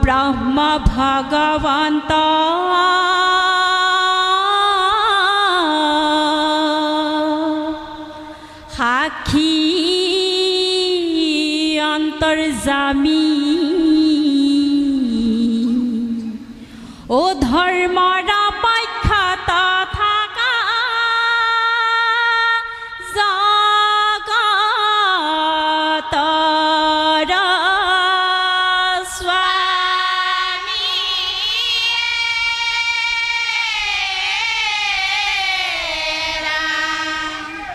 ब्रह्म भगवंत साक्षी अंतर्जामी ओ धर्मरा पक्षता थाका जगतर स्वामी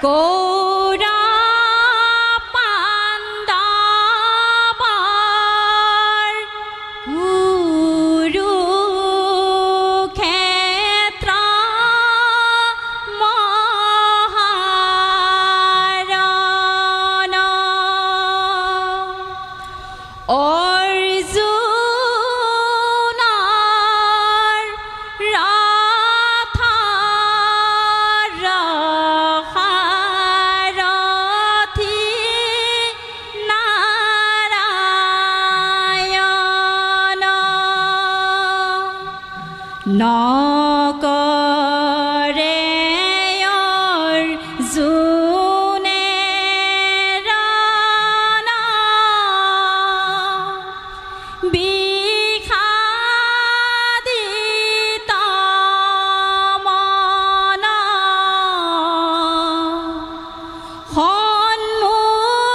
कौरा नकरे अर्जुने राना विषादित मना सन्मुखत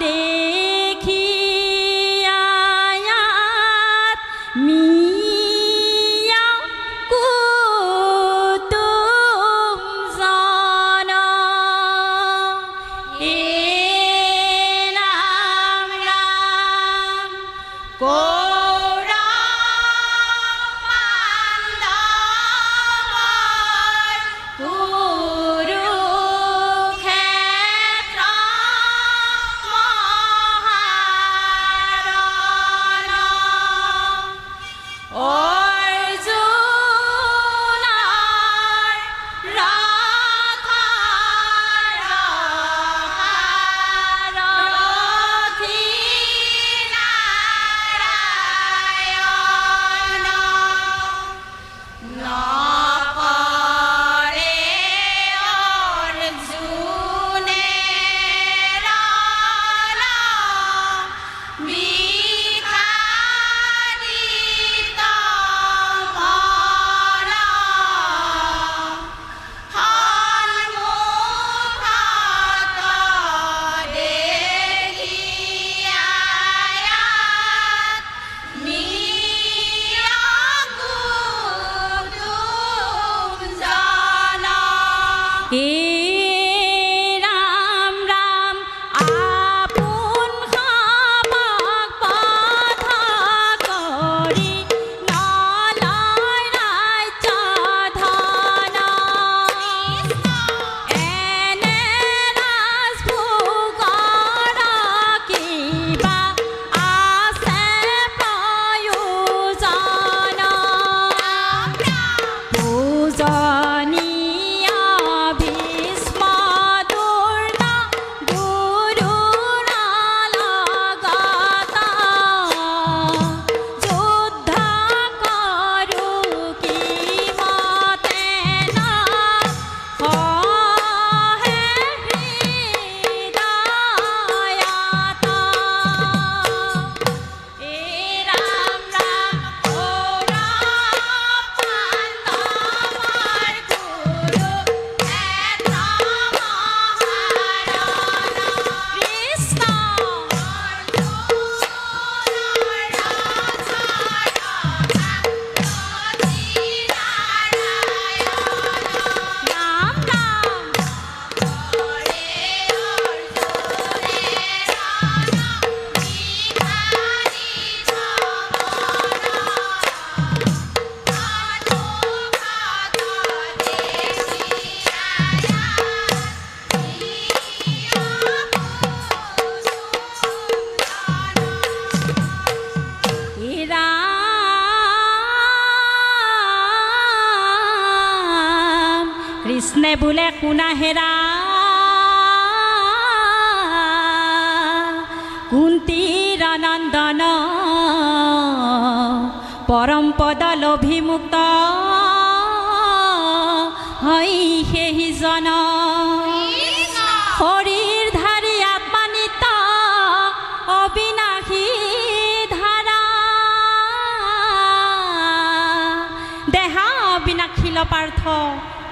देखि कृष्णे बोले कुना हेरा कुंतीर नंदन পৰম পদলভিমুক্ত হৈ সেইজন শৰীৰ ধাৰী আত্মানিত অবিনাশী ধাৰা দেহা অবিনাশীল পাৰ্থ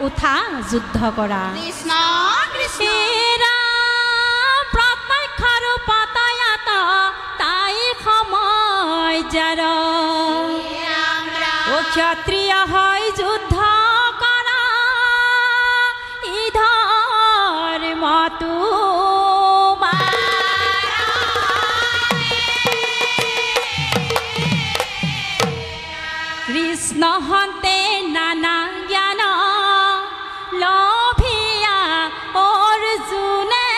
উঠা যুদ্ধ কৰা কৃষ্ণ কৃষ্ণ প্ৰত্যক্ষ ৰূপতয়াত তাই সময় যাৰ ও ক্ষত্ৰিয় হৈ যুদ্ধ কৰা ই ধৰ্মটো কৃষ্ণ হন্তে নানা জ্ঞান লভিয়া অৰ্জুনে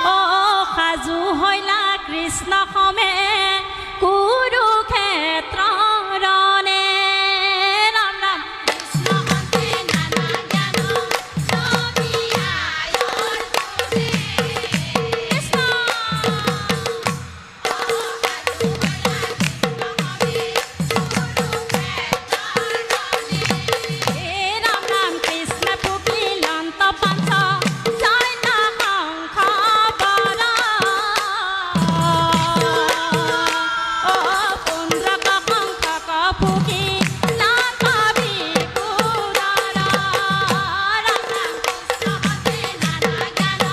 অ সাজু হৈলা কৃষ্ণ সমে কুৰুক্ষেত্ৰ ৰণে ৰাম ৰাম কৃষ্ণ হন্তে নানা জ্ঞান লভিয়া অৰ্জুনে কৃষ্ণ হে ৰাম ৰাম কৃষ্ণ পুকিলন্ত পাঞ্চ জয় না শংখ বৰ অ পুণ্ড্ৰক শংখক ফুকি নাকাবি পুৰৰ ৰাম ৰাম কৃষ্ণ হন্তে নানা জ্ঞান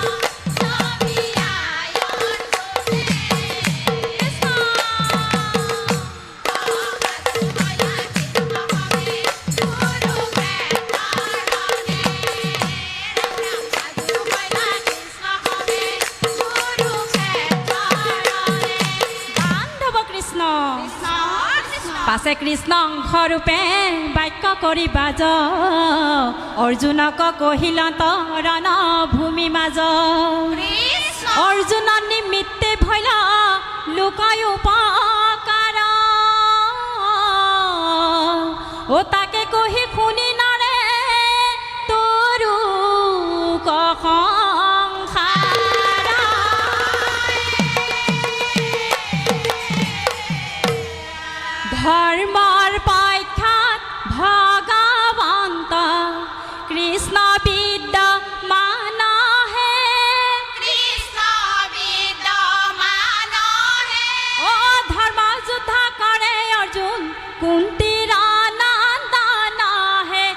লভিয়া অৰ্জুনে কৃষ্ণ বান্ধৱ কৃষ্ণ পাছে কৃষ্ণ অংশৰূপে বাক্য কৰি বাজ অৰ্জুনক কহিলত ৰণ ভূমি মাজ অৰ্জুন নিমিত্তে ভৈল লোকায় উপকাৰ ও তাকে কহি শুনি নৰে তোৰু সংসাৰ ধৰ্মৰ পক্ষত ভগৱন্ত কৃষ্ণ বিদ্যমানহে ও ধৰ্ম যুদ্ধ কৰে অৰ্জুন কুন্তীৰ নন্দনহে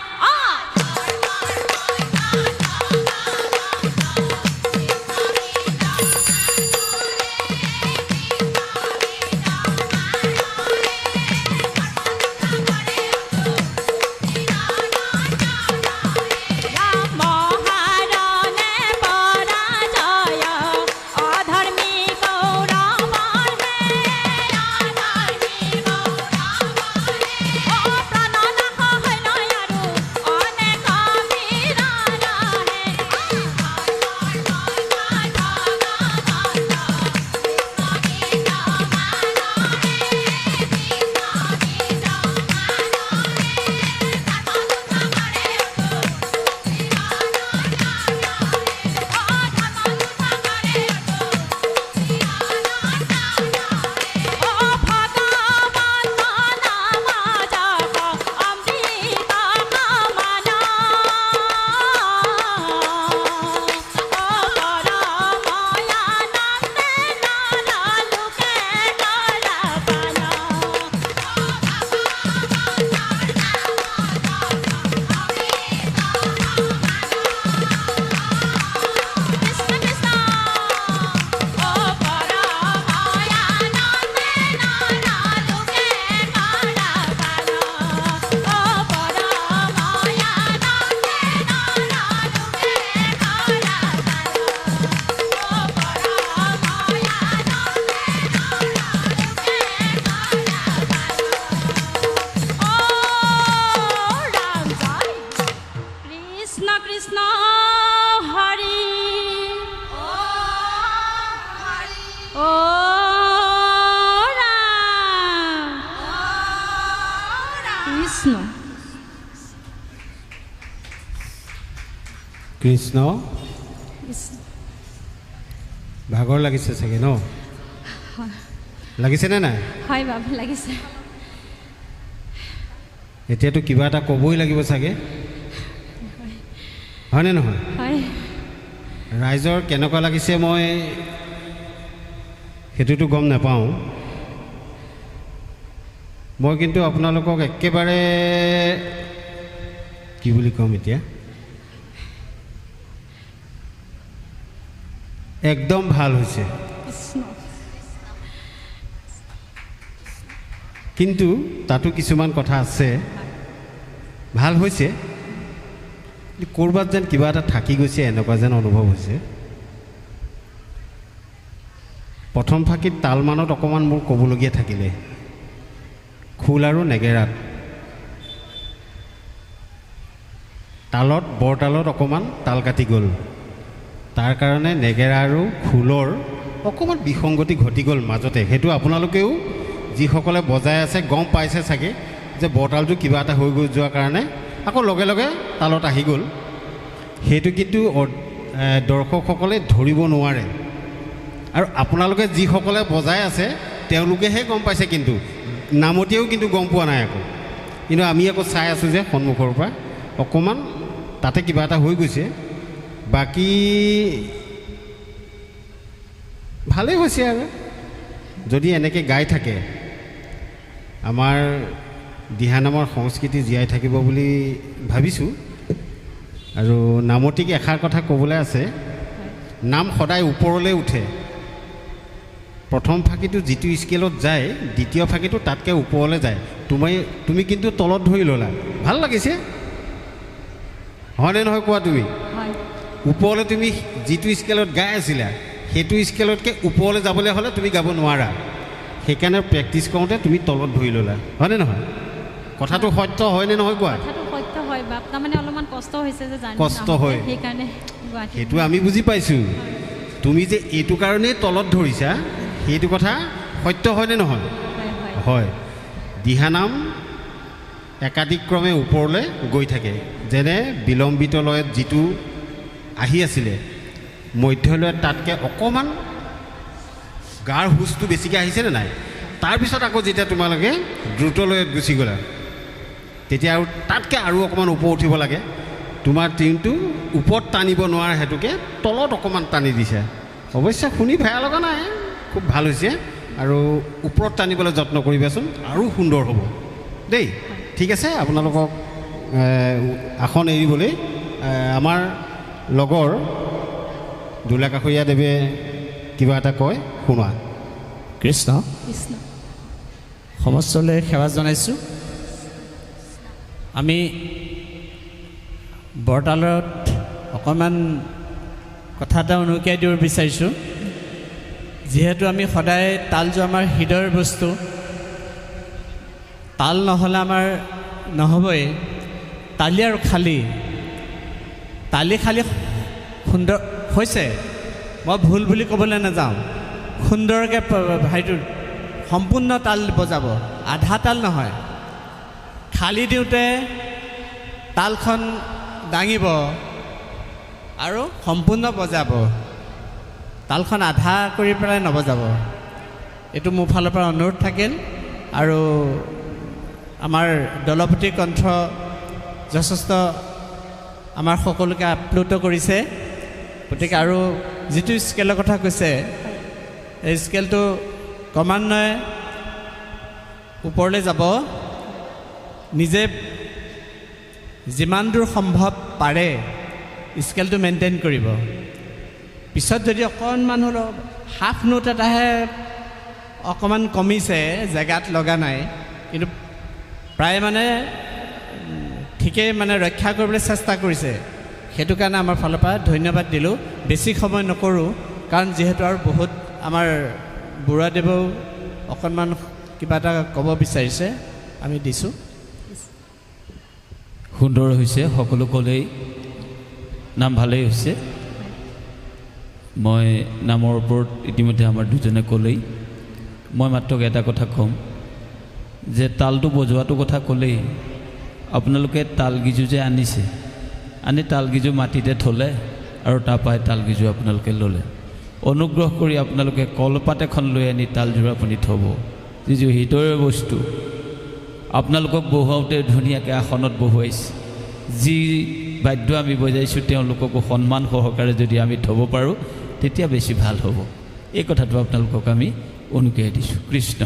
কৃষ্ণ কৃষ্ণ ভাগৰ লাগিছে চাগে ন? লাগিছেনে নাই? হয় বাবা লাগিছে। এতিয়াতো কিবা এটা ক'বই লাগিব চাগে, হয়নে নহয়? হয় ৰাইজৰ কেনেকুৱা লাগিছে মই সেইটোতো গম নাপাওঁ। মই কিন্তু আপোনালোকক একেবাৰে কি বুলি ক'ম এতিয়া, একদম ভাল হৈছে। কৃষ্ণ কিন্তু তাতো কিছুমান কথা আছে। ভাল হৈছে, ক'ৰবাত যেন কিবা এটা থাকি গৈছে এনেকুৱা যেন অনুভৱ হৈছে। প্ৰথম ফাঁকিত তালমানত অকণমান মোৰ ক'বলগীয়া থাকিলে, খোল আৰু নেগেৰাত। তালত বৰতালত অকণমান তাল কাটি গ'ল, তাৰ কাৰণে নেগেৰা আৰু খোলৰ অকণমান বিসংগতি ঘটি গ'ল মাজতে। সেইটো আপোনালোকেও যিসকলে বজাই আছে গম পাইছে চাগে যে বৰতালটো কিবা এটা হৈ গৈ যোৱাৰ কাৰণে আকৌ লগে লগে তালত আহি গ'ল। সেইটো কিন্তু দৰ্শকসকলে ধৰিব নোৱাৰে, আৰু আপোনালোকে যিসকলে বজাই আছে তেওঁলোকেহে গম পাইছে, কিন্তু নামতেও কিন্তু গম পোৱা নাই আকৌ। কিন্তু আমি আকৌ চাই আছোঁ যে সন্মুখৰ পৰা অকণমান তাতে কিবা এটা হৈ গৈছে। বাকী ভালেই হৈছে, আৰু যদি এনেকৈ গাই থাকে আমাৰ দিহানামৰ সংস্কৃতি জীয়াই থাকিব বুলি ভাবিছোঁ। আৰু নামতিক এষাৰ কথা ক'বলৈ আছে, নাম সদায় ওপৰলৈ উঠে। প্ৰথম ফাঁকিটো যিটো স্কেলত যায়, দ্বিতীয় ফাঁকিটো তাতকৈ ওপৰলৈ যায়। তুমি কিন্তু তলত ধৰি ল'লা, ভাল লাগিছে, হয়নে নহয় কোৱা তুমি? হয় ওপৰলৈ তুমি যিটো স্কেলত গাই আছিলা সেইটো স্কেলতকৈ ওপৰলৈ যাবলৈ হ'লে তুমি গাব নোৱাৰা। সেইকাৰণে প্ৰেক্টিছ কৰোঁতে তুমি তলত ধৰি ল'লা, হয়নে নহয়? কথাটো সত্য হয়নে নহয় কোৱা? কথাটো সত্য হয় বাপ, তাৰমানে অলপমান কষ্ট হৈছে যে জানি কষ্ট হয়। সেইকাৰণে গুৱাহাটী সেইটো আমি বুজি পাইছোঁ। তুমি যে এইটো কাৰণেই তলত ধৰিছা সেইটো কথা সত্য হয়নে নহয়? হয় হয় হয়। দিহানাম একাধিক্ৰমে ওপৰলৈ গৈ থাকে, যেনে বিলম্বিত লয়ত যিটো আহি আছিলে মধ্যলয়ত তাতকৈ অকণমান গাৰ হুচটো বেছিকৈ আহিছেনে নাই? তাৰপিছত আকৌ যেতিয়া তোমালোকে দ্ৰুতলয়ত গুচি গ'লা তেতিয়া আৰু তাতকৈ আৰু অকণমান ওপৰ উঠিব লাগে। তোমাৰ ট্ৰিমটো ওপৰত টানিব নোৱাৰা হেতুকে তলত অকণমান টানি দিছে। অৱশ্যে শুনি বেয়া লগা নাই, খুব ভাল হৈছে। আৰু ওপৰত টানিবলৈ যত্ন কৰিবাচোন, আৰু সুন্দৰ হ'ব দেই। ঠিক আছে, আপোনালোকক আসন এৰিবলৈ আমাৰ লগৰ দুলা কাষৰীয়া দেৱে কিবা এটা কয়, শুনোৱা। কৃষ্ণ কৃষ্ণ সমস্তলৈ সেৱা জনাইছোঁ। আমি বৰতালত অকণমান কথা এটা উনুকিয়াই দিব বিচাৰিছোঁ। যিহেতু আমি সদায় তালযোৰ আমাৰ হৃদয়ৰ বস্তু, তাল নহ'লে আমাৰ নহ'বই। তালি আৰু খালী তালি খালী সুন্দৰ হৈছে, মই ভুল বুলি ক'বলৈ নাযাওঁ। সুন্দৰকৈ হেৰিটো সম্পূৰ্ণ তাল বজাব, আধা তাল নহয়। খালী দিওঁতে তালখন দাঙিব আৰু সম্পূৰ্ণ বজাব, তালখন আধা কৰি পেলাই নবজাব। এইটো মোৰ ফালৰ পৰা অনুৰোধ থাকিল। আৰু আমাৰ দলপতি কণ্ঠ যথেষ্ট আমাৰ সকলোকে আপ্লুত কৰিছে। গতিকে আৰু যিটো স্কেলৰ কথা কৈছে, এই স্কেলটো ক্ৰমান্বয়ে ওপৰলৈ যাব। নিজে যিমান দূৰ সম্ভৱ পাৰে স্কেলটো মেইনটেইন কৰিব। পিছত যদি অকণমান হ'লেও হাফ নোট এটাহে অকণমান কমিছে, জেগাত লগা নাই, কিন্তু প্ৰায় মানে ঠিকেই মানে ৰক্ষা কৰিবলৈ চেষ্টা কৰিছে। সেইটো কাৰণে আমাৰ ফালৰ পৰা ধন্যবাদ দিলোঁ। বেছি সময় নকৰোঁ, কাৰণ যিহেতু আৰু বহুত আমাৰ বুঢ়াদেৱেও অকণমান কিবা এটা ক'ব বিচাৰিছে, আমি দিছোঁ। সুন্দৰ হৈছে, সকলো ক'লেই নাম ভালেই হৈছে। মই নামৰ ওপৰত ইতিমধ্যে আমাৰ দুজনে ক'লেই, মই মাত্ৰ এটা কথা ক'ম যে তালটো বজোৱাটো কথা ক'লেই, আপোনালোকে তালগিজু যে আনিছে, আনি তালগিজু মাটিতে থ'লে আৰু তাৰপৰাই তালগিজু আপোনালোকে ল'লে। অনুগ্ৰহ কৰি আপোনালোকে কলপাত এখন লৈ আনি তালযোৰ আপুনি থ'ব। যিযোৰ হৃদয়ৰ বস্তু আপোনালোকক বহুৱাওঁতে ধুনীয়াকৈ আসনত বহুৱাইছে। যি বাদ্য আমি বজাইছোঁ তেওঁলোককো সন্মান সহকাৰে যদি আমি থ'ব পাৰোঁ তেতিয়া বেছি ভাল হ'ব। এই কথাটো আপোনালোকক আমি অনুজ্ঞা দিছোঁ। কৃষ্ণ।